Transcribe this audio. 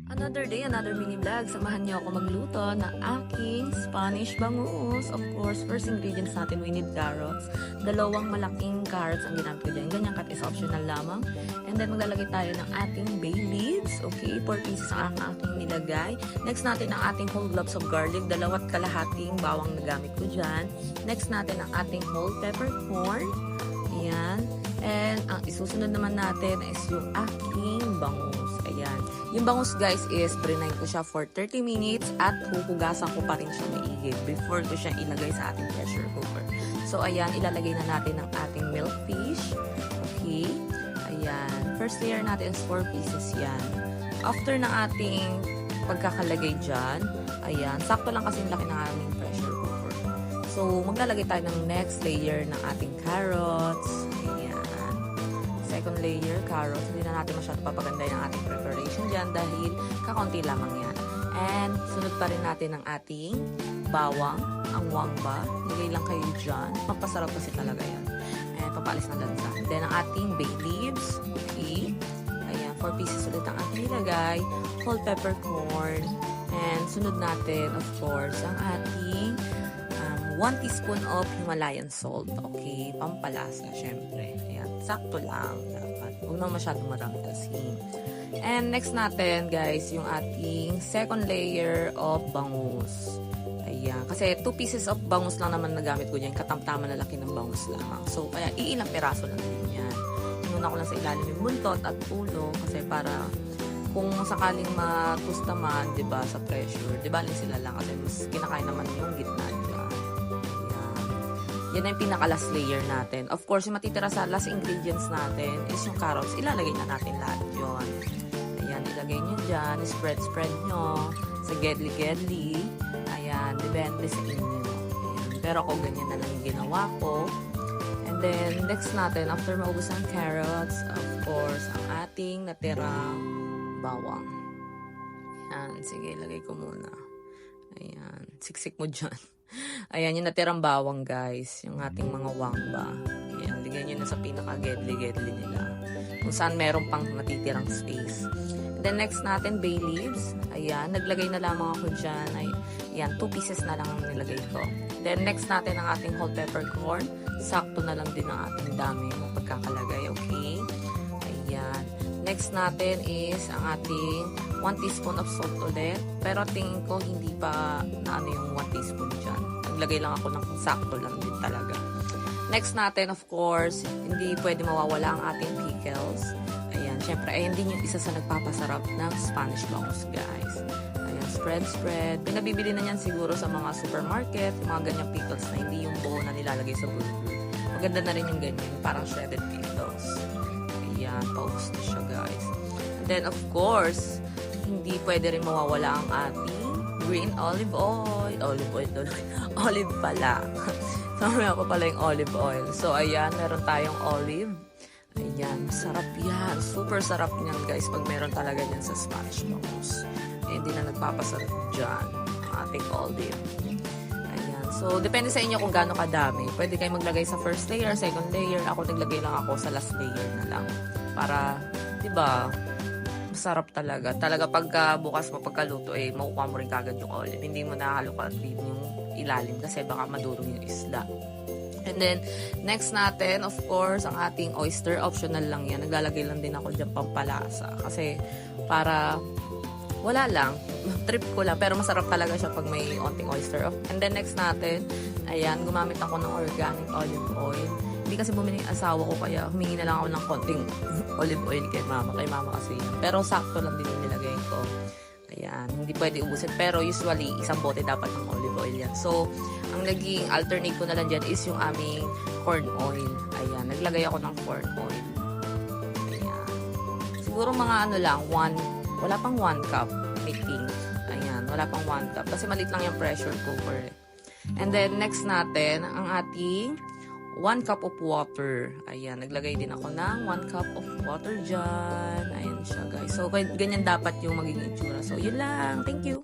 Another day, another mini vlog. Samahan niyo ako magluto ng aking Spanish bangus. Of course, first ingredients natin, we need carrots. Dalawang malaking carrots ang ginamit ko dyan. Ganyan cut is optional lamang. And then maglalagay tayo ng ating bay leaves. Okay, 4 pieces ang aking nilagay. Next natin ang ating whole cloves of garlic. 2.5 bawang na gamit ko dyan. Next natin ang ating whole peppercorn. Ayan. And ang isusunod naman natin is yung aking bangus. Ayan. Yung bangus guys is brinain ko siya for 30 minutes at huhugasan ko pa rin siya maigi before ko siya ilagay sa ating pressure cooker. So ayan, ilalagay na natin ang ating milk fish. Okay. Ayan. First layer natin is 4 pieces yan. After ng ating pagkakalagay dyan, ayan, sakto lang kasi yung laki ng aming pressure cooker. So maglalagay tayo ng next layer ng ating carrots. Second layer, carrots. Hindi na natin masyado papaganda yung ating preparation dyan dahil kakaunti lamang yan. And sunod pa rin natin ang ating bawang, ang wangba. Lagay lang kayo dyan. Magpasarap kasi talaga yan. And papalis na lansa. Then ang ating bay leaves. Okay. Ayan, 4 pieces ulit ang ating nilagay. Whole peppercorn. And sunod natin, of course, ang ating 1 teaspoon of Himalayan salt. Okay, pampalasa, syempre. Ayan, sakto lang. Dapat. Huwag na masyadong marami asin. And next natin, guys, yung ating second layer of bangus. Ayan, kasi 2 pieces of bangus lang naman nagamit ko dyan. Katamtaman na laki ng bangus lamang. So, kaya iilang peraso lang din yan. Inuna ko lang sa ilalim yung buntot at ulo kasi para kung sakaling matusta man, diba, sa pressure, diba, sila lang kasi mas kinakain naman yung gitna dyan. Yan ang pinaka-last layer natin. Of course, yung matitira sa last ingredients natin is yung carrots. Ilalagay na natin lahat yun. Ayan, ilagay nyo dyan. Spread nyo sa gedli-gedli. Ayan, depende sa inyo. Ayan. Pero ako, ganyan na lang yung ginawa ko. And then, next natin, after maubos ang carrots, of course, ang ating natirang bawang. Ayan, sige, ilagay ko muna. Ayan, siksik mo dyan. Ayan, yung natirang bawang guys, yung ating mga wangba. Ayan, ligyan nyo na sa pinaka-gedli-gedli nila. Kung saan meron pang natitirang space. And then next natin, bay leaves. Ayan, naglagay na lamang ako dyan. Ayan, 2 pieces na lang ang nilagay ko. Then next natin ang ating whole peppercorn. Sakto na lang din ang ating dami ng pagkakalagay, okay? Ayan. Next natin is ang ating 1 teaspoon of salt ulit. Pero tingin ko hindi pa na ano yung 1 teaspoon dyan. Naglagay lang ako ng sakto lang din talaga. Next natin, of course, hindi pwede mawawala ang ating pickles. Ayan, syempre, ayan din yung isa sa nagpapasarap ng Spanish bangus, guys. Ayan, spread. Pinabibili na yan siguro sa mga supermarket, yung mga ganyang pickles na hindi yung buo na nilalagay sa burger. Maganda na rin yung ganyan, parang shredded pickles. Ayan, paubos na siya, guys. And then, of course, hindi pwede rin mawawala ang ating green olive oil. Olive pala. Sorry ako pala yung olive oil. So, ayan, meron tayong olive. Ayan, sarap yan. Super sarap niyan, guys, pag meron talaga yan sa Spanish bangus. Eh, hindi na nagpapasarap dyan ang ating olive. Ayan. So, depende sa inyo kung gaano kadami. Pwede kayo maglagay sa first layer, second layer. Ako, naglagay lang ako sa last layer na lang. Para, diba, masarap talaga. Talaga pagka bukas mo, pagkaluto, makukuha mo rin kagad yung olive. Hindi mo nakalukatin yung ilalim kasi baka madurong yung isda. And then, next natin, of course, ang ating oyster. Optional lang yan. Naglalagay lang din ako dyan pampalasa. Kasi, para, wala lang. Trip ko lang. Pero masarap talaga siya pag may onting oyster. And then, next natin, ayan, gumamit ako ng organic olive oil. Hindi kasi bumili yung asawa ko, kaya humingi na lang ako ng konting olive oil kay mama. Kay mama kasi yan. Pero sakto lang din yung nilagay ko. Ayan, hindi pwede ubusin. Pero usually, isang bote dapat ng olive oil yan. So, ang naging alternate ko na lang dyan is yung aming corn oil. Ayan, naglagay ako ng corn oil. Ayan. Siguro mga ano lang, wala pang 1 cup, I think. Ayan, wala pang 1 cup. Kasi maliit lang yung pressure cooker. And then, next natin, ang ating 1 cup of water. Ayan, naglagay din ako ng 1 cup of water dyan. Ayan siya, guys. So, ganyan dapat yung magiging itsura. So, yun lang. Thank you!